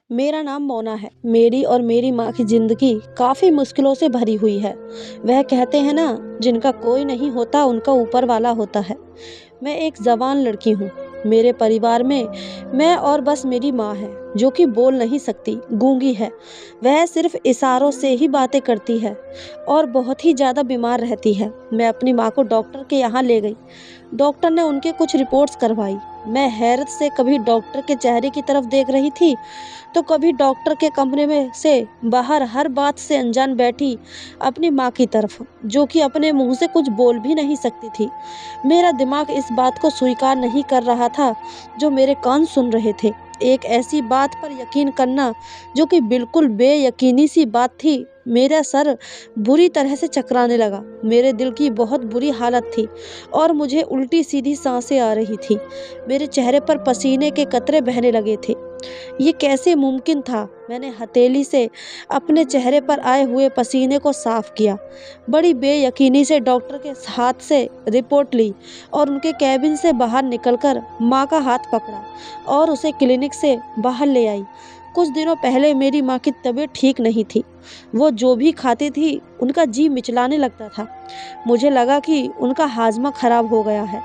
मेरा नाम मोना है। मेरी और मेरी माँ की ज़िंदगी काफ़ी मुश्किलों से भरी हुई है। वह कहते हैं ना, जिनका कोई नहीं होता उनका ऊपर वाला होता है। मैं एक जवान लड़की हूँ। मेरे परिवार में मैं और बस मेरी माँ है, जो कि बोल नहीं सकती, गूंगी है। वह सिर्फ इशारों से ही बातें करती है और बहुत ही ज़्यादा बीमार रहती है। मैं अपनी माँ को डॉक्टर के यहाँ ले गई। डॉक्टर ने उनके कुछ रिपोर्ट्स करवाई। मैं हैरत से कभी डॉक्टर के चेहरे की तरफ देख रही थी, तो कभी डॉक्टर के कमरे में से बाहर हर बात से अनजान बैठी अपनी माँ की तरफ, जो कि अपने मुंह से कुछ बोल भी नहीं सकती थी। मेरा दिमाग इस बात को स्वीकार नहीं कर रहा था जो मेरे कान सुन रहे थे। एक ऐसी बात पर यकीन करना जो कि बिल्कुल बेयकीनी सी बात थी। मेरा सर बुरी तरह से चकराने लगा। मेरे दिल की बहुत बुरी हालत थी और मुझे उल्टी सीधी सांसें आ रही थी। मेरे चेहरे पर पसीने के कतरे बहने लगे थे। ये कैसे मुमकिन था? मैंने हथेली से अपने चेहरे पर आए हुए पसीने को साफ किया। बड़ी बेयकीनी से डॉक्टर के हाथ से रिपोर्ट ली और उनके कैबिन से बाहर निकलकर माँ का हाथ पकड़ा और उसे क्लिनिक से बाहर ले आई। कुछ दिनों पहले मेरी माँ की तबीयत ठीक नहीं थी। वो जो भी खाती थी उनका जी मिचलाने लगता था। मुझे लगा कि उनका हाजमा खराब हो गया है,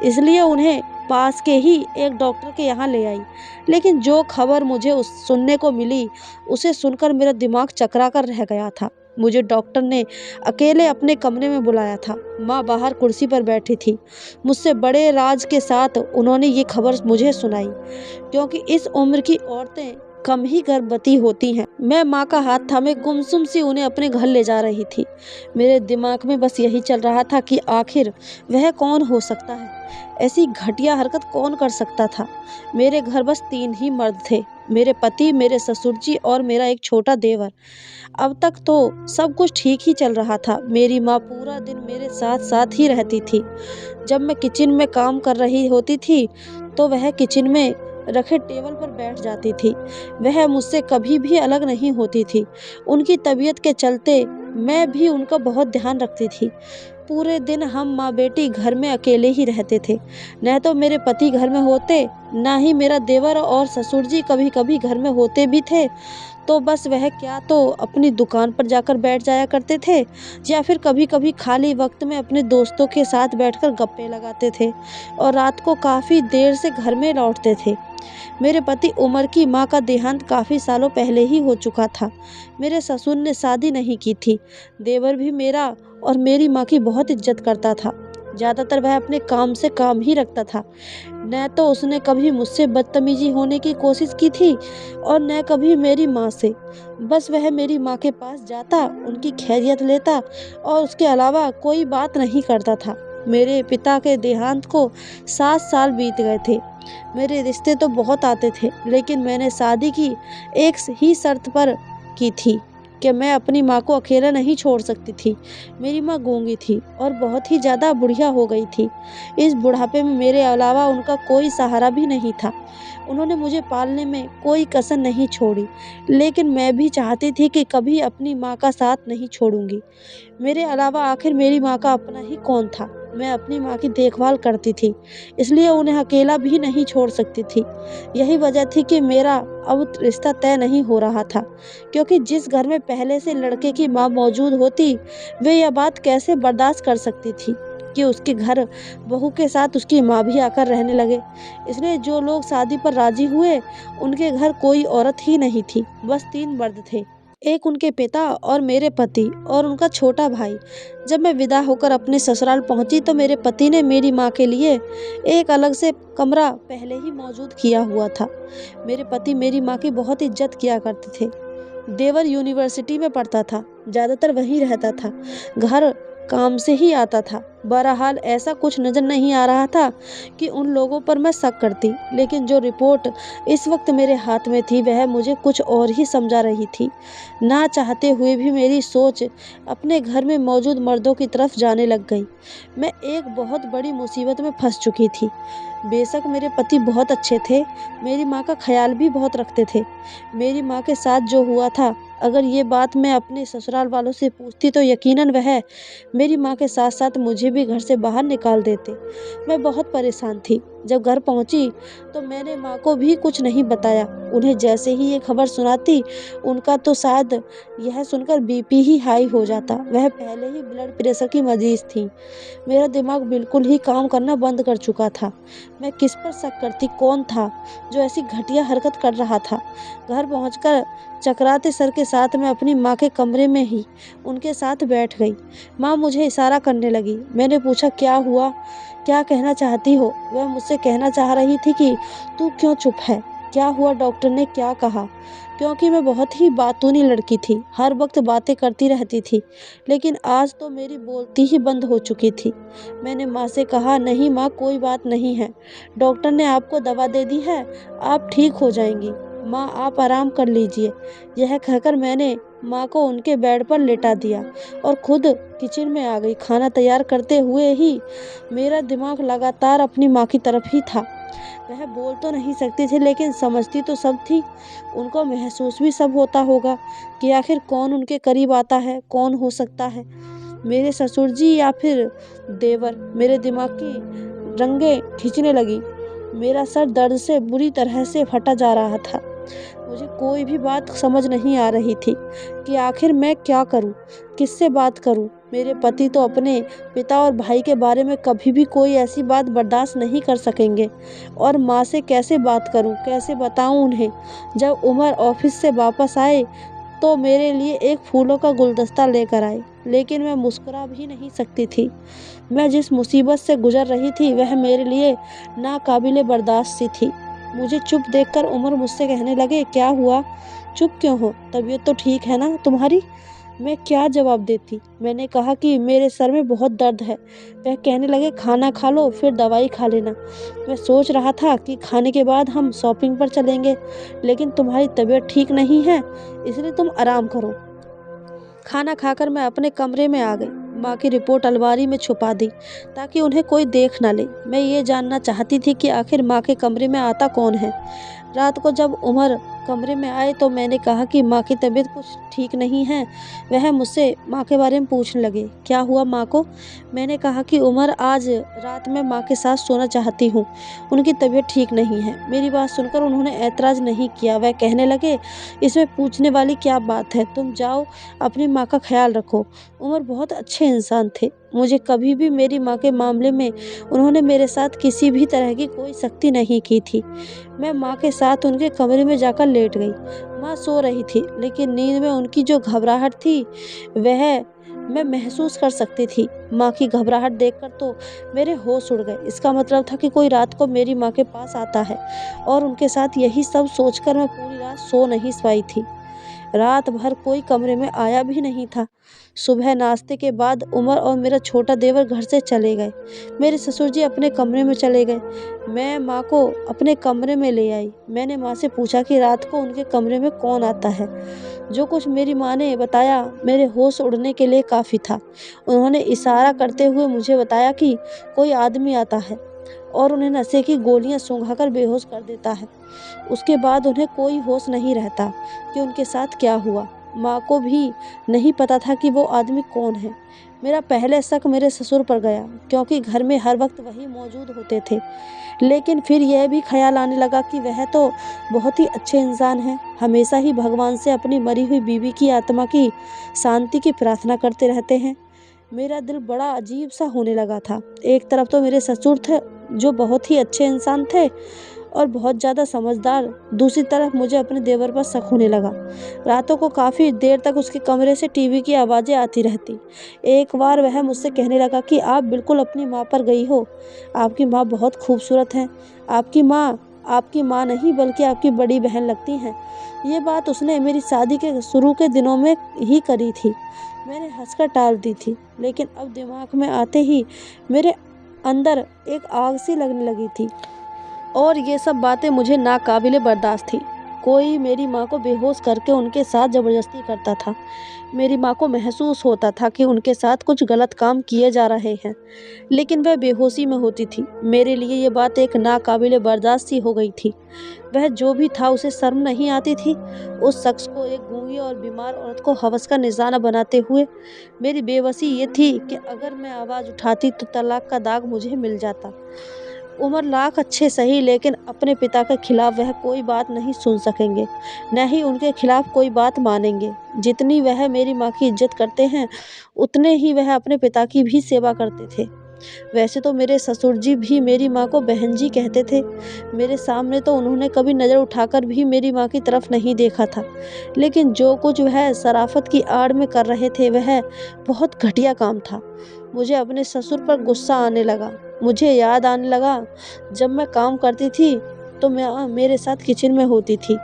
इसलिए उन्हें पास के ही एक डॉक्टर के यहाँ ले आई। लेकिन जो खबर मुझे उस सुनने को मिली, उसे सुनकर मेरा दिमाग चकरा कर रह गया था। मुझे डॉक्टर ने अकेले अपने कमरे में बुलाया था। माँ बाहर कुर्सी पर बैठी थी। मुझसे बड़े राज के साथ उन्होंने ये खबर मुझे सुनाई, क्योंकि इस उम्र की औरतें कम ही गर्भवती होती हैं। मैं माँ का हाथ थामे गुमसुम सी उन्हें अपने घर ले जा रही थी। मेरे दिमाग में बस यही चल रहा था कि आखिर वह कौन हो सकता है, ऐसी घटिया हरकत कौन कर सकता था। मेरे घर बस 3 ही मर्द थे, मेरे पति, मेरे ससुर जी और मेरा एक छोटा देवर। अब तक तो सब कुछ ठीक ही चल रहा था। मेरी माँ पूरा दिन मेरे साथ साथ ही रहती थी। जब मैं किचन में काम कर रही होती थी, तो वह किचन में रखे टेबल पर बैठ जाती थी। वह मुझसे कभी भी अलग नहीं होती थी। उनकी तबीयत के चलते मैं भी उनका बहुत ध्यान रखती थी। पूरे दिन हम माँ बेटी घर में अकेले ही रहते थे। न तो मेरे पति घर में होते, ना ही मेरा देवर और ससुर जी कभी कभी घर में होते भी थे, तो बस वह क्या तो अपनी दुकान पर जाकर बैठ जाया करते थे, या फिर कभी कभी खाली वक्त में अपने दोस्तों के साथ बैठकर गप्पे लगाते थे और रात को काफ़ी देर से घर में लौटते थे। मेरे पति उमर की माँ का देहांत काफ़ी सालों पहले ही हो चुका था। मेरे ससुर ने शादी नहीं की थी। देवर भी मेरा और मेरी माँ की बहुत इज्जत करता था। ज़्यादातर वह अपने काम से काम ही रखता था। न तो उसने कभी मुझसे बदतमीजी होने की कोशिश की थी और न कभी मेरी माँ से। बस वह मेरी माँ के पास जाता, उनकी खैरियत लेता और उसके अलावा कोई बात नहीं करता था। मेरे पिता के देहांत को 7 साल बीत गए थे। मेरे रिश्ते तो बहुत आते थे, लेकिन मैंने शादी की एक ही शर्त पर की थी कि मैं अपनी माँ को अकेला नहीं छोड़ सकती थी। मेरी माँ गूंगी थी और बहुत ही ज़्यादा बुढ़िया हो गई थी। इस बुढ़ापे में मेरे अलावा उनका कोई सहारा भी नहीं था। उन्होंने मुझे पालने में कोई कसर नहीं छोड़ी, लेकिन मैं भी चाहती थी कि कभी अपनी माँ का साथ नहीं छोड़ूंगी। मेरे अलावा आखिर मेरी माँ का अपना ही कौन था? मैं अपनी माँ की देखभाल करती थी, इसलिए उन्हें अकेला भी नहीं छोड़ सकती थी। यही वजह थी कि मेरा अब रिश्ता तय नहीं हो रहा था, क्योंकि जिस घर में पहले से लड़के की माँ मौजूद होती, वे यह बात कैसे बर्दाश्त कर सकती थी कि उसके घर बहू के साथ उसकी माँ भी आकर रहने लगे। इसलिए जो लोग शादी पर राजी हुए, उनके घर कोई औरत ही नहीं थी, बस 3 मर्द थे। एक उनके पिता और मेरे पति और उनका छोटा भाई। जब मैं विदा होकर अपने ससुराल पहुंची, तो मेरे पति ने मेरी माँ के लिए एक अलग से कमरा पहले ही मौजूद किया हुआ था। मेरे पति मेरी माँ की बहुत इज्जत किया करते थे। देवर यूनिवर्सिटी में पढ़ता था, ज़्यादातर वहीं रहता था, घर काम से ही आता था। बहरहाल ऐसा कुछ नज़र नहीं आ रहा था कि उन लोगों पर मैं शक करती, लेकिन जो रिपोर्ट इस वक्त मेरे हाथ में थी, वह मुझे कुछ और ही समझा रही थी। ना चाहते हुए भी मेरी सोच अपने घर में मौजूद मर्दों की तरफ जाने लग गई। मैं एक बहुत बड़ी मुसीबत में फंस चुकी थी। बेशक मेरे पति बहुत अच्छे थे, मेरी माँ का ख्याल भी बहुत रखते थे। मेरी माँ के साथ जो हुआ था, अगर ये बात मैं अपने ससुराल वालों से पूछती, तो यकीनन वह मेरी माँ के साथ साथ मुझे भी घर से बाहर निकाल देते। मैं बहुत परेशान थी। जब घर पहुंची तो मैंने माँ को भी कुछ नहीं बताया। उन्हें जैसे ही ये खबर सुनाती, उनका तो शायद यह सुनकर बीपी ही हाई हो जाता। वह पहले ही ब्लड प्रेशर की मरीज थी। मेरा दिमाग बिल्कुल ही काम करना बंद कर चुका था। मैं किस पर शक करती, कौन था जो ऐसी घटिया हरकत कर रहा था। घर पहुंचकर चकराते सर के साथ मैं अपनी माँ के कमरे में ही उनके साथ बैठ गई। माँ मुझे इशारा करने लगी। मैंने पूछा, क्या हुआ, क्या कहना चाहती हो? वह मुझसे कहना चाह रही थी कि तू क्यों चुप है, क्या हुआ, डॉक्टर ने क्या कहा? क्योंकि मैं बहुत ही बातूनी लड़की थी, हर वक्त बातें करती रहती थी, लेकिन आज तो मेरी बोलती ही बंद हो चुकी थी। मैंने माँ से कहा, नहीं माँ, कोई बात नहीं है, डॉक्टर ने आपको दवा दे दी है, आप ठीक हो जाएंगी। माँ आप आराम कर लीजिए। यह कहकर मैंने माँ को उनके बेड पर लेटा दिया और खुद किचन में आ गई। खाना तैयार करते हुए ही मेरा दिमाग लगातार अपनी माँ की तरफ ही था। वह बोल तो नहीं सकती थी, लेकिन समझती तो सब थी। उनको महसूस भी सब होता होगा कि आखिर कौन उनके करीब आता है, कौन हो सकता है, मेरे ससुर जी या फिर देवर। मेरे दिमाग की रंगें खींचने लगी। मेरा सर दर्द से बुरी तरह से फटा जा रहा था। मुझे कोई भी बात समझ नहीं आ रही थी कि आखिर मैं क्या करूं, किससे बात करूं। मेरे पति तो अपने पिता और भाई के बारे में कभी भी कोई ऐसी बात बर्दाश्त नहीं कर सकेंगे, और माँ से कैसे बात करूं, कैसे बताऊं उन्हें। जब उमर ऑफिस से वापस आए तो मेरे लिए एक फूलों का गुलदस्ता लेकर आए, लेकिन मैं मुस्कुरा भी नहीं सकती थी। मैं जिस मुसीबत से गुजर रही थी वह मेरे लिए नाकाबिले बर्दाश्त सी थी। मुझे चुप देखकर उमर मुझसे कहने लगे, क्या हुआ, चुप क्यों हो, तबीयत तो ठीक है ना तुम्हारी? मैं क्या जवाब देती। मैंने कहा कि मेरे सर में बहुत दर्द है। वह कहने लगे, खाना खा लो फिर दवाई खा लेना। मैं सोच रहा था कि खाने के बाद हम शॉपिंग पर चलेंगे, लेकिन तुम्हारी तबीयत ठीक नहीं है, इसलिए तुम आराम करो। खाना खाकर मैं अपने कमरे में आ गई। माँ की रिपोर्ट अलमारी में छुपा दी ताकि उन्हें कोई देख ना ले। मैं ये जानना चाहती थी कि आखिर माँ के कमरे में आता कौन है। रात को जब उमर कमरे में आए तो मैंने कहा कि माँ की तबीयत कुछ ठीक नहीं है। वह मुझसे माँ के बारे में पूछने लगे, क्या हुआ माँ को? मैंने कहा कि उमर, आज रात में माँ के साथ सोना चाहती हूँ, उनकी तबीयत ठीक नहीं है। मेरी बात सुनकर उन्होंने ऐतराज़ नहीं किया। वह कहने लगे, इसमें पूछने वाली क्या बात है, तुम जाओ अपनी माँ का ख्याल रखो। उमर बहुत अच्छे इंसान थे। मुझे कभी भी मेरी माँ के मामले में उन्होंने मेरे साथ किसी भी तरह की कोई सख्ती नहीं की थी। मैं माँ के साथ उनके कमरे में जाकर लेट गई। माँ सो रही थी, लेकिन नींद में उनकी जो घबराहट थी वह मैं महसूस कर सकती थी। माँ की घबराहट देखकर तो मेरे होश उड़ गए। इसका मतलब था कि कोई रात को मेरी माँ के पास आता है, और उनके साथ यही सब सोचकर मैं पूरी रात सो नहीं पाई थी। रात भर कोई कमरे में आया भी नहीं था। सुबह नाश्ते के बाद उमर और मेरा छोटा देवर घर से चले गए। मेरे ससुर जी अपने कमरे में चले गए। मैं माँ को अपने कमरे में ले आई। मैंने माँ से पूछा कि रात को उनके कमरे में कौन आता है। जो कुछ मेरी माँ ने बताया मेरे होश उड़ने के लिए काफ़ी था। उन्होंने इशारा करते हुए मुझे बताया कि कोई आदमी आता है और उन्हें नशे की गोलियां सूंघाकर बेहोश कर देता है। उसके बाद उन्हें कोई होश नहीं रहता कि उनके साथ क्या हुआ। माँ को भी नहीं पता था कि वो आदमी कौन है। मेरा पहले शक मेरे ससुर पर गया, क्योंकि घर में हर वक्त वही मौजूद होते थे। लेकिन फिर यह भी ख्याल आने लगा कि वह तो बहुत ही अच्छे इंसान हैं, हमेशा ही भगवान से अपनी मरी हुई बीवी की आत्मा की शांति की प्रार्थना करते रहते हैं। मेरा दिल बड़ा अजीब सा होने लगा था। एक तरफ तो मेरे ससुर थे जो बहुत ही अच्छे इंसान थे और बहुत ज़्यादा समझदार, दूसरी तरफ मुझे अपने देवर पर शक होने लगा। रातों को काफ़ी देर तक उसके कमरे से टीवी की आवाज़ें आती रहती। एक बार वह मुझसे कहने लगा कि आप बिल्कुल अपनी माँ पर गई हो, आपकी माँ बहुत खूबसूरत है, आपकी माँ नहीं बल्कि आपकी बड़ी बहन लगती हैं। ये बात उसने मेरी शादी के शुरू के दिनों में ही करी थी। मैंने हंसकर टाल दी थी, लेकिन अब दिमाग में आते ही मेरे अंदर एक आग सी लगने लगी थी, और ये सब बातें मुझे नाकाबिले बर्दाश्त थी। कोई मेरी माँ को बेहोश करके उनके साथ ज़बरदस्ती करता था। मेरी माँ को महसूस होता था कि उनके साथ कुछ गलत काम किए जा रहे हैं, लेकिन वह बेहोशी में होती थी। मेरे लिए ये बात एक नाकाबिले बर्दाश्त सी हो गई थी। वह जो भी था उसे शर्म नहीं आती थी उस शख्स को, एक गूंगी और बीमार औरत को हवस का निशाना बनाते हुए। मेरी बेबसी ये थी कि अगर मैं आवाज़ उठाती तो तलाक का दाग मुझे मिल जाता। उमर लाख अच्छे सही, लेकिन अपने पिता के खिलाफ वह कोई बात नहीं सुन सकेंगे, न ही उनके खिलाफ कोई बात मानेंगे। जितनी वह मेरी माँ की इज्जत करते हैं, उतने ही वह अपने पिता की भी सेवा करते थे। वैसे तो मेरे ससुर जी भी मेरी माँ को बहन जी कहते थे। मेरे सामने तो उन्होंने कभी नज़र उठाकर भी मेरी माँ की तरफ नहीं देखा था, लेकिन जो कुछ वह शराफत की आड़ में कर रहे थे वह बहुत घटिया काम था। मुझे अपने ससुर पर गुस्सा आने लगा। मुझे याद आने लगा, जब मैं काम करती थी तो मैं मेरे साथ किचन में होती थी।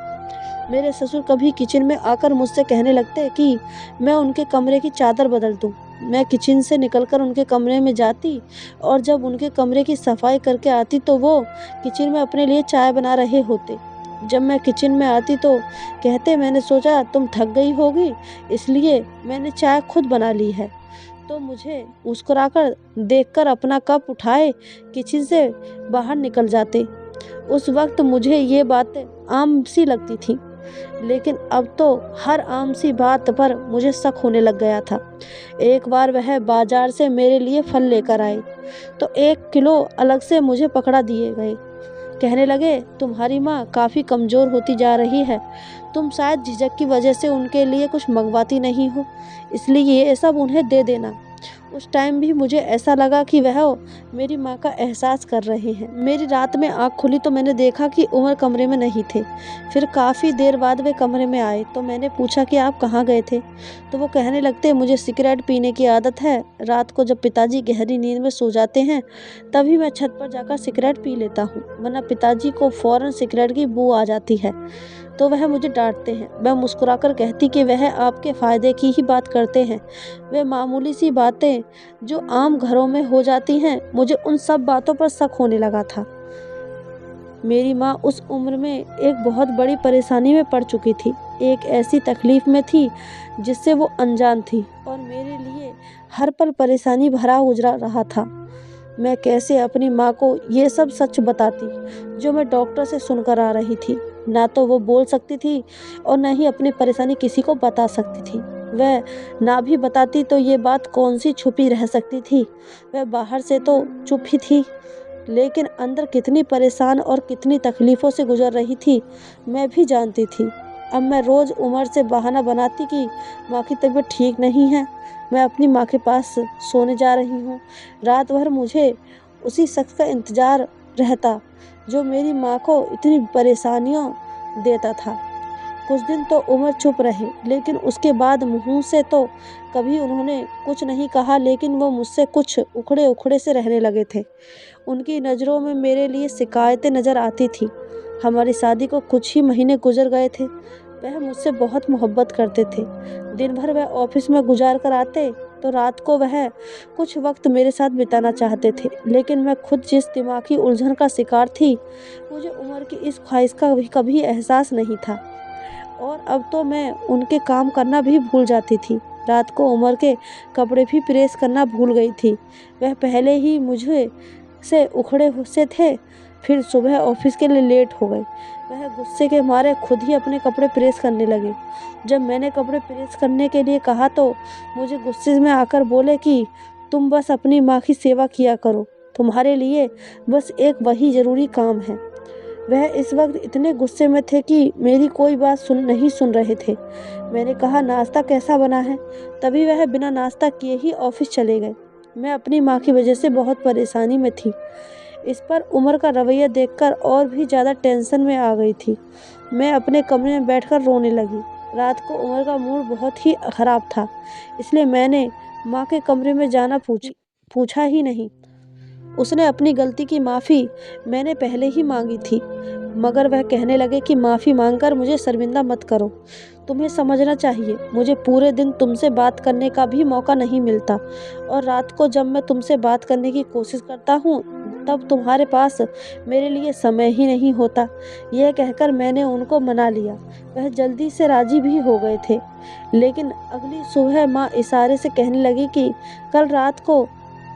मेरे ससुर कभी किचन में आकर मुझसे कहने लगते कि मैं उनके कमरे की चादर बदल दूं। मैं किचन से निकलकर उनके कमरे में जाती और जब उनके कमरे की सफाई करके आती तो वो किचन में अपने लिए चाय बना रहे होते। जब मैं किचन में आती तो कहते, मैंने सोचा तुम थक गई होगी, इसलिए मैंने चाय खुद बना ली है। तो मुझे मुस्कुराकर देखकर अपना कप उठाए किचन से बाहर निकल जाते। उस वक्त मुझे ये बातें आम सी लगती थी, लेकिन अब तो हर आम सी बात पर मुझे शक होने लग गया था। एक बार वह बाजार से मेरे लिए फल लेकर आए तो 1 किलो अलग से मुझे पकड़ा दिए गए। कहने लगे, तुम्हारी माँ काफ़ी कमज़ोर होती जा रही है, तुम शायद झिझक की वजह से उनके लिए कुछ मंगवाती नहीं हो, इसलिए ये सब उन्हें दे देना। उस टाइम भी मुझे ऐसा लगा कि वह मेरी माँ का एहसास कर रहे हैं। मेरी रात में आँख खुली तो मैंने देखा कि उमर कमरे में नहीं थे। फिर काफ़ी देर बाद वे कमरे में आए तो मैंने पूछा कि आप कहाँ गए थे? तो वो कहने लगते, मुझे सिगरेट पीने की आदत है। रात को जब पिताजी गहरी नींद में सो जाते हैं तभी मैं छत पर जाकर सिगरेट पी लेता हूँ, वरना पिताजी को फ़ौरन सिगरेट की बू आ जाती है तो वह मुझे डांटते हैं। मैं मुस्कुराकर कहती कि वह आपके फ़ायदे की ही बात करते हैं। वे मामूली सी बातें जो आम घरों में हो जाती हैं, मुझे उन सब बातों पर शक होने लगा था। मेरी माँ उस उम्र में एक बहुत बड़ी परेशानी में पड़ चुकी थी। एक ऐसी तकलीफ़ में थी जिससे वो अनजान थी और मेरे लिए हर पल परेशानी भरा गुजरा रहा था। मैं कैसे अपनी माँ को ये सब सच बताती जो मैं डॉक्टर से सुनकर आ रही थी। ना तो वो बोल सकती थी और न ही अपनी परेशानी किसी को बता सकती थी। वह ना भी बताती तो ये बात कौन सी छुपी रह सकती थी। वह बाहर से तो चुप ही थी, लेकिन अंदर कितनी परेशान और कितनी तकलीफ़ों से गुजर रही थी मैं भी जानती थी। अब मैं रोज़ उमर से बहाना बनाती कि माँ की तबीयत ठीक नहीं है, मैं अपनी माँ के पास सोने जा रही हूँ। रात भर मुझे उसी शख्स का इंतज़ार रहता जो मेरी माँ को इतनी परेशानियाँ देता था। कुछ दिन तो उमर चुप रहे, लेकिन उसके बाद मुँह से तो कभी उन्होंने कुछ नहीं कहा, लेकिन वो मुझसे कुछ उखड़े उखड़े से रहने लगे थे। उनकी नज़रों में मेरे लिए शिकायतें नज़र आती थी। हमारी शादी को कुछ ही महीने गुजर गए थे। वह मुझसे बहुत मोहब्बत करते थे। दिन भर वह ऑफिस में गुजार कर आते तो रात को वह कुछ वक्त मेरे साथ बिताना चाहते थे, लेकिन मैं खुद जिस दिमागी उलझन का शिकार थी, मुझे उमर की इस ख्वाहिश का भी कभी एहसास नहीं था। और अब तो मैं उनके काम करना भी भूल जाती थी। रात को उमर के कपड़े भी प्रेस करना भूल गई थी। वह पहले ही मुझे से उखड़े से थे, फिर सुबह ऑफिस के लिए लेट हो गए। वह गुस्से के मारे खुद ही अपने कपड़े प्रेस करने लगे। जब मैंने कपड़े प्रेस करने के लिए कहा तो मुझे गुस्से में आकर बोले कि तुम बस अपनी माँ की सेवा किया करो, तुम्हारे लिए बस एक वही ज़रूरी काम है। वह इस वक्त इतने गुस्से में थे कि मेरी कोई बात नहीं सुन रहे थे। मैंने कहा, नाश्ता कैसा बना है? तभी वह बिना नाश्ता किए ही ऑफिस चले गए। मैं अपनी माँ की वजह से बहुत परेशानी में थी। इस पर उमर का रवैया देखकर और भी ज़्यादा टेंशन में आ गई थी। मैं अपने कमरे में बैठकर रोने लगी। रात को उमर का मूड बहुत ही ख़राब था, इसलिए मैंने माँ के कमरे में जाना पूछा ही नहीं। उसने अपनी गलती की माफ़ी मैंने पहले ही मांगी थी, मगर वह कहने लगे कि माफ़ी मांगकर मुझे शर्मिंदा मत करो। तुम्हें समझना चाहिए, मुझे पूरे दिन तुमसे बात करने का भी मौका नहीं मिलता, और रात को जब मैं तुमसे बात करने की कोशिश करता हूँ तब तुम्हारे पास मेरे लिए समय ही नहीं होता। यह कहकर मैंने उनको मना लिया। वह जल्दी से राजी भी हो गए थे, लेकिन अगली सुबह माँ इशारे से कहने लगी कि कल रात को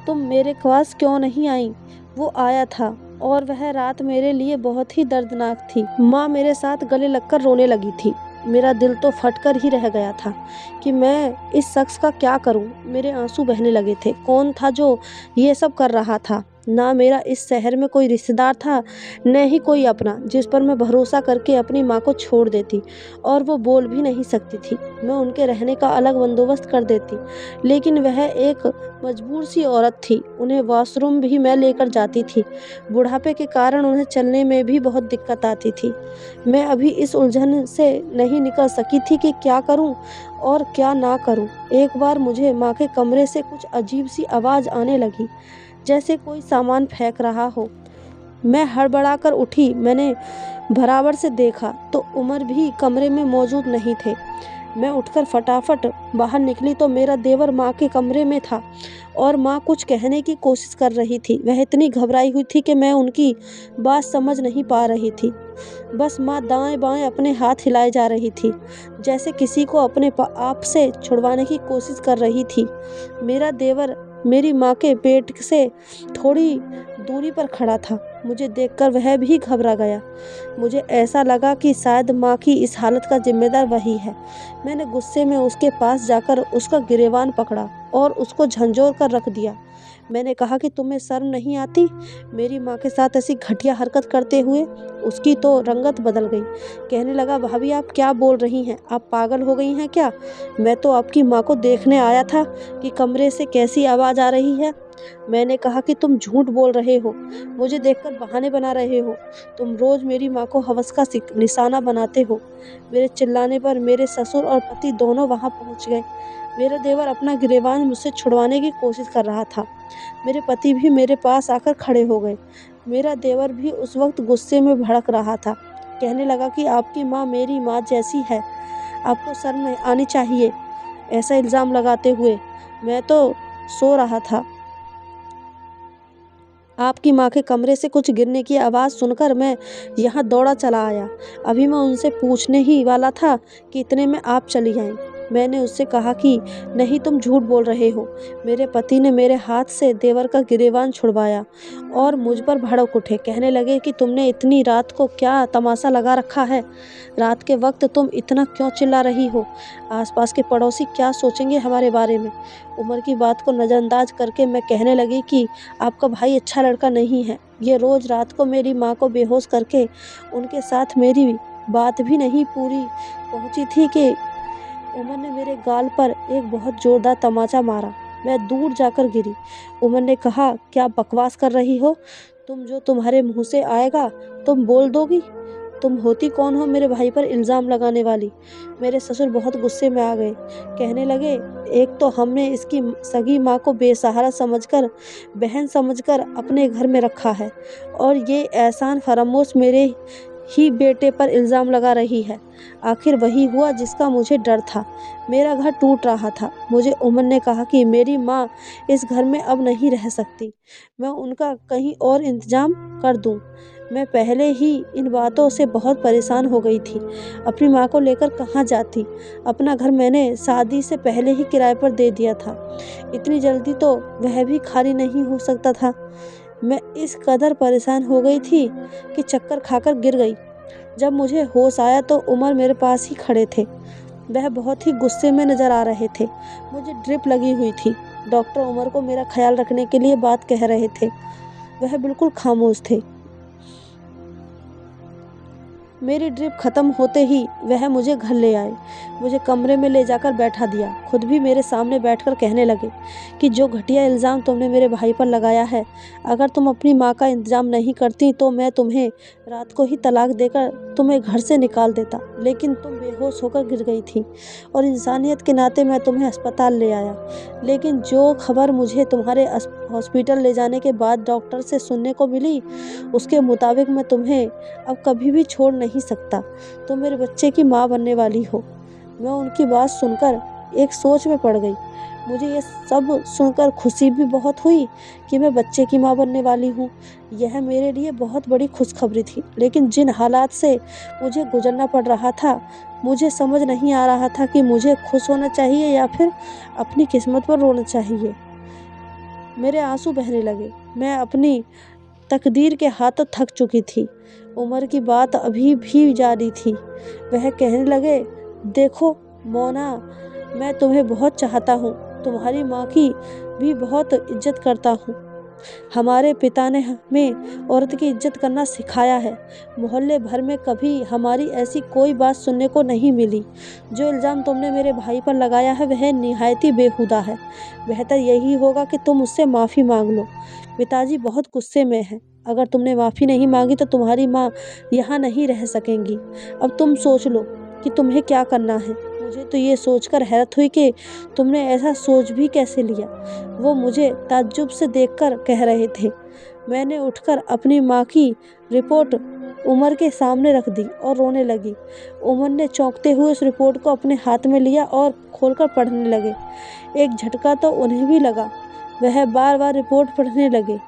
तुम मेरे पास क्यों नहीं आई? वो आया था और वह रात मेरे लिए बहुत ही दर्दनाक थी। माँ मेरे साथ गले लगकर रोने लगी थी। मेरा दिल तो फटकर ही रह गया था कि मैं इस शख्स का क्या करूं। मेरे आंसू बहने लगे थे। कौन था जो ये सब कर रहा था? ना मेरा इस शहर में कोई रिश्तेदार था, न ही कोई अपना जिस पर मैं भरोसा करके अपनी माँ को छोड़ देती। और वो बोल भी नहीं सकती थी। मैं उनके रहने का अलग बंदोबस्त कर देती, लेकिन वह एक मजबूर सी औरत थी। उन्हें वॉशरूम भी मैं लेकर जाती थी। बुढ़ापे के कारण उन्हें चलने में भी बहुत दिक्कत आती थी। मैं अभी इस उलझन से नहीं निकल सकी थी कि क्या करूं और क्या ना करूं। एक बार मुझे माँ के कमरे से कुछ अजीब सी आवाज़ आने लगी, जैसे कोई सामान फेंक रहा हो। मैं हड़बड़ाकर उठी। मैंने बराबर से देखा तो उमर भी कमरे में मौजूद नहीं थे। मैं उठकर फटाफट बाहर निकली तो मेरा देवर माँ के कमरे में था और माँ कुछ कहने की कोशिश कर रही थी। वह इतनी घबराई हुई थी कि मैं उनकी बात समझ नहीं पा रही थी। बस माँ दाएं बाएं अपने हाथ हिलाए जा रही थी, जैसे किसी को अपने आप से छुड़वाने की कोशिश कर रही थी। मेरा देवर मेरी माँ के पेट से थोड़ी दूरी पर खड़ा था। मुझे देखकर वह भी घबरा गया। मुझे ऐसा लगा कि शायद माँ की इस हालत का जिम्मेदार वही है। मैंने गुस्से में उसके पास जाकर उसका गिरेबान पकड़ा और उसको झंझोर कर रख दिया। मैंने कहा कि तुम्हें शर्म नहीं आती मेरी माँ के साथ ऐसी घटिया हरकत करते हुए। उसकी तो रंगत बदल गई। कहने लगा, भाभी आप क्या बोल रही हैं? आप पागल हो गई हैं क्या? मैं तो आपकी माँ को देखने आया था कि कमरे से कैसी आवाज़ आ रही है। मैंने कहा कि तुम झूठ बोल रहे हो, मुझे देखकर बहाने बना रहे हो। तुम रोज़ मेरी माँ को हवस का निशाना बनाते हो। मेरे चिल्लाने पर मेरे ससुर और पति दोनों वहाँ पहुँच गए। मेरा देवर अपना गिरेबान मुझसे छुड़वाने की कोशिश कर रहा था। मेरे पति भी मेरे पास आकर खड़े हो गए। मेरा देवर भी उस वक्त गुस्से में भड़क रहा था। कहने लगा कि आपकी माँ मेरी माँ जैसी है, आपको शर्म आनी चाहिए ऐसा इल्ज़ाम लगाते हुए। मैं तो सो रहा था। आपकी माँ के कमरे से कुछ गिरने की आवाज़ सुनकर मैं यहाँ दौड़ा चला आया। अभी मैं उनसे पूछने ही वाला था कि इतने में आप चली आईं। मैंने उससे कहा कि नहीं, तुम झूठ बोल रहे हो। मेरे पति ने मेरे हाथ से देवर का गिरेबान छुड़वाया और मुझ पर भड़क उठे। कहने लगे कि तुमने इतनी रात को क्या तमाशा लगा रखा है? रात के वक्त तुम इतना क्यों चिल्ला रही हो? आसपास के पड़ोसी क्या सोचेंगे हमारे बारे में? उमर की बात को नज़रअंदाज करके मैं कहने लगी कि आपका भाई अच्छा लड़का नहीं है। ये रोज़ रात को मेरी माँ को बेहोश करके उनके साथ मेरी बात भी नहीं पूरी पहुँची थी कि उमर ने मेरे गाल पर एक बहुत ज़ोरदार तमाचा मारा। मैं दूर जाकर गिरी। उमर ने कहा, क्या बकवास कर रही हो तुम? जो तुम्हारे मुँह से आएगा तुम बोल दोगी। तुम होती कौन हो मेरे भाई पर इल्ज़ाम लगाने वाली? मेरे ससुर बहुत गुस्से में आ गए। कहने लगे, एक तो हमने इसकी सगी माँ को बेसहारा समझकर, बहन समझकर अपने घर में रखा है, और ये एहसान फरामोश मेरे ही बेटे पर इल्ज़ाम लगा रही है। आखिर वही हुआ जिसका मुझे डर था। मेरा घर टूट रहा था। मुझे उमर ने कहा कि मेरी माँ इस घर में अब नहीं रह सकती। मैं उनका कहीं और इंतज़ाम कर दूँ। मैं पहले ही इन बातों से बहुत परेशान हो गई थी। अपनी माँ को लेकर कहाँ जाती? अपना घर मैंने शादी से पहले ही किराए पर दे दिया था। इतनी जल्दी तो वह भी खाली नहीं हो सकता था। मैं इस कदर परेशान हो गई थी कि चक्कर खाकर गिर गई। जब मुझे होश आया तो उमर मेरे पास ही खड़े थे। वह बहुत ही गुस्से में नज़र आ रहे थे। मुझे ड्रिप लगी हुई थी। डॉक्टर उमर को मेरा ख्याल रखने के लिए बात कह रहे थे। वह बिल्कुल खामोश थे। मेरी ड्रिप ख़त्म होते ही वह मुझे घर ले आए। मुझे कमरे में ले जाकर बैठा दिया। खुद भी मेरे सामने बैठकर कहने लगे कि जो घटिया इल्ज़ाम तुमने मेरे भाई पर लगाया है, अगर तुम अपनी माँ का इंतज़ाम नहीं करती तो मैं तुम्हें रात को ही तलाक देकर तुम्हें घर से निकाल देता। लेकिन तुम बेहोश होकर गिर गई थी और इंसानियत के नाते मैं तुम्हें अस्पताल ले आया। लेकिन जो खबर मुझे तुम्हारे हॉस्पिटल ले जाने के बाद डॉक्टर से सुनने को मिली, उसके मुताबिक मैं तुम्हें अब कभी भी छोड़ नहीं सकता। तुम मेरे बच्चे की माँ बनने वाली हो। मैं उनकी बात सुनकर एक सोच में पड़ गई। मुझे ये सब सुनकर खुशी भी बहुत हुई कि मैं बच्चे की माँ बनने वाली हूँ। यह मेरे लिए बहुत बड़ी खुशखबरी थी। लेकिन जिन हालात से मुझे गुजरना पड़ रहा था, मुझे समझ नहीं आ रहा था कि मुझे खुश होना चाहिए या फिर अपनी किस्मत पर रोना चाहिए। मेरे आंसू बहने लगे। मैं अपनी तकदीर के हाथों थक चुकी थी। उमर की बात अभी भी जारी थी। वह कहने लगे, देखो मोना, मैं तुम्हें बहुत चाहता हूँ, तुम्हारी माँ की भी बहुत इज्जत करता हूँ। हमारे पिता ने हमें औरत की इज्जत करना सिखाया है। मोहल्ले भर में कभी हमारी ऐसी कोई बात सुनने को नहीं मिली। जो इल्ज़ाम तुमने मेरे भाई पर लगाया है वह निहायत ही बेहुदा है। बेहतर यही होगा कि तुम उससे माफ़ी मांग लो। पिताजी बहुत गुस्से में हैं। अगर तुमने माफ़ी नहीं मांगी तो तुम्हारी माँ यहाँ नहीं रह सकेंगी। अब तुम सोच लो कि तुम्हें क्या करना है। मुझे तो ये सोचकर हैरत हुई कि तुमने ऐसा सोच भी कैसे लिया। वो मुझे ताज्जुब से देखकर कह रहे थे। मैंने उठकर अपनी माँ की रिपोर्ट उमर के सामने रख दी और रोने लगी। उमर ने चौंकते हुए उस रिपोर्ट को अपने हाथ में लिया और खोलकर पढ़ने लगे। एक झटका तो उन्हें भी लगा। वह बार बार रिपोर्ट पढ़ने लगे।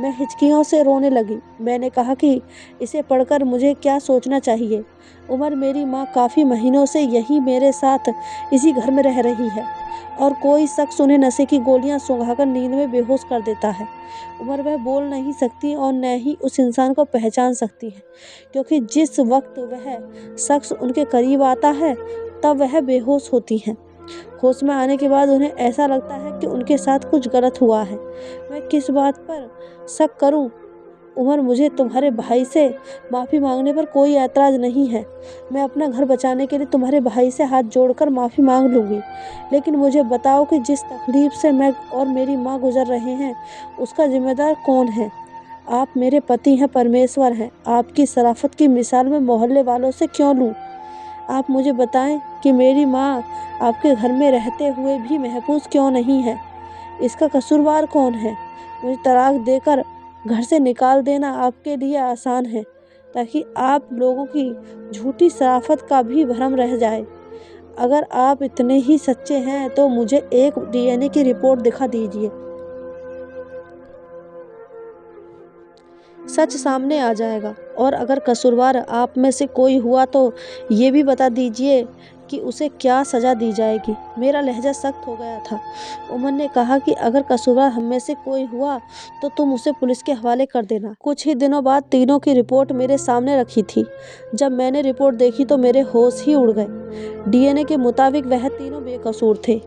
मैं हिचकियों से रोने लगी। मैंने कहा कि इसे पढ़कर मुझे क्या सोचना चाहिए। उमर, मेरी माँ काफ़ी महीनों से यही मेरे साथ इसी घर में रह रही है और कोई शख्स उन्हें नशे की गोलियां सुंघाकर नींद में बेहोश कर देता है। उमर, वह बोल नहीं सकती और न ही उस इंसान को पहचान सकती है, क्योंकि जिस वक्त वह शख्स उनके करीब आता है तब वह बेहोश होती हैं। होश में आने के बाद उन्हें ऐसा लगता है कि उनके साथ कुछ गलत हुआ है। मैं किस बात पर शक करूं? उमर, मुझे तुम्हारे भाई से माफ़ी मांगने पर कोई ऐतराज़ नहीं है। मैं अपना घर बचाने के लिए तुम्हारे भाई से हाथ जोड़कर माफ़ी मांग लूँगी। लेकिन मुझे बताओ कि जिस तकलीफ़ से मैं और मेरी माँ गुजर रहे हैं उसका ज़िम्मेदार कौन है? आप मेरे पति हैं, परमेश्वर हैं। आपकी शराफ़त की मिसाल मैं मोहल्ले वालों से क्यों लूँ? आप मुझे बताएं कि मेरी माँ आपके घर में रहते हुए भी महफूज क्यों नहीं है? इसका कसूरवार कौन है? मुझे तलाक देकर घर से निकाल देना आपके लिए आसान है, ताकि आप लोगों की झूठी शराफत का भी भ्रम रह जाए। अगर आप इतने ही सच्चे हैं तो मुझे एक डीएनए की रिपोर्ट दिखा दीजिए। सच सामने आ जाएगा। और अगर कसूरवार आप में से कोई हुआ तो ये भी बता दीजिए कि उसे क्या सज़ा दी जाएगी। मेरा लहजा सख्त हो गया था। उमर ने कहा कि अगर कसूरवार हम में से कोई हुआ तो तुम उसे पुलिस के हवाले कर देना। कुछ ही दिनों बाद तीनों की रिपोर्ट मेरे सामने रखी थी। जब मैंने रिपोर्ट देखी तो मेरे होश ही उड़ गए। डीएनए के मुताबिक वह तीनों बेकसूर थे।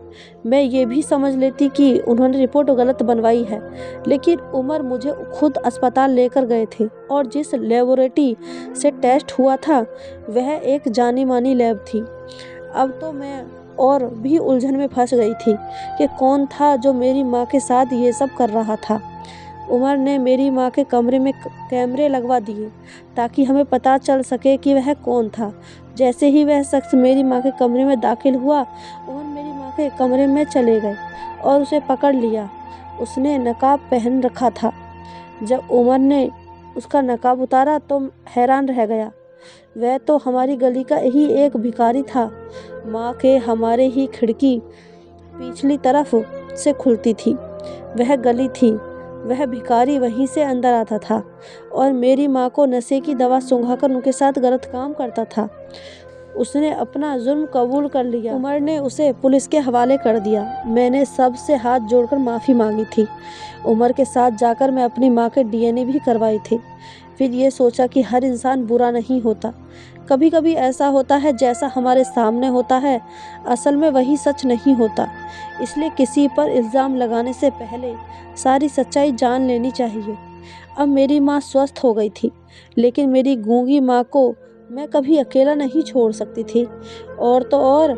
मैं ये भी समझ लेती कि उन्होंने रिपोर्ट गलत बनवाई है, लेकिन उमर मुझे खुद अस्पताल लेकर गए थे और जिस लेबोरेटरी से टेस्ट हुआ था वह एक जानी मानी लैब थी। अब तो मैं और भी उलझन में फंस गई थी कि कौन था जो मेरी माँ के साथ ये सब कर रहा था। उमर ने मेरी माँ के कमरे में कैमरे लगवा दिए ताकि हमें पता चल सके कि वह कौन था। जैसे ही वह शख्स मेरी माँ के कमरे में दाखिल हुआ, उमर मेरी माँ के कमरे में चले गए और उसे पकड़ लिया। उसने नकाब पहन रखा था। जब उमर ने उसका नकाब उतारा तो हैरान रह गया। वह तो हमारी गली का ही एक भिखारी था। माँ के हमारे ही खिड़की पिछली तरफ से खुलती थी। वह गली थी। वह भिखारी वहीं से अंदर आता था और मेरी माँ को नशे की दवा सुंघाकर उनके साथ गलत काम करता था। उसने अपना जुर्म कबूल कर लिया। उमर ने उसे पुलिस के हवाले कर दिया। मैंने सबसे हाथ जोड़कर माफ़ी मांगी थी। उमर के साथ जाकर मैं अपनी माँ के डीएनए भी करवाई थी। फिर ये सोचा कि हर इंसान बुरा नहीं होता। कभी कभी ऐसा होता है जैसा हमारे सामने होता है असल में वही सच नहीं होता। इसलिए किसी पर इल्ज़ाम लगाने से पहले सारी सच्चाई जान लेनी चाहिए। अब मेरी माँ स्वस्थ हो गई थी, लेकिन मेरी गूंगी माँ को मैं कभी अकेला नहीं छोड़ सकती थी। और तो और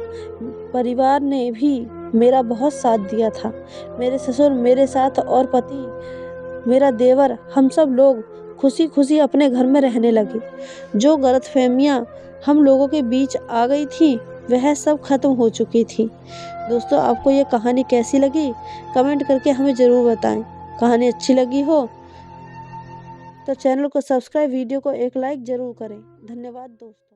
परिवार ने भी मेरा बहुत साथ दिया था। मेरे ससुर, मेरे साथ और पति, मेरा देवर, हम सब लोग खुशी खुशी अपने घर में रहने लगे। जो गलतफहमियाँ हम लोगों के बीच आ गई थी वह सब खत्म हो चुकी थी। दोस्तों, आपको ये कहानी कैसी लगी कमेंट करके हमें ज़रूर बताएं। कहानी अच्छी लगी हो तो चैनल को सब्सक्राइब, वीडियो को एक लाइक ज़रूर करें। धन्यवाद दोस्तों।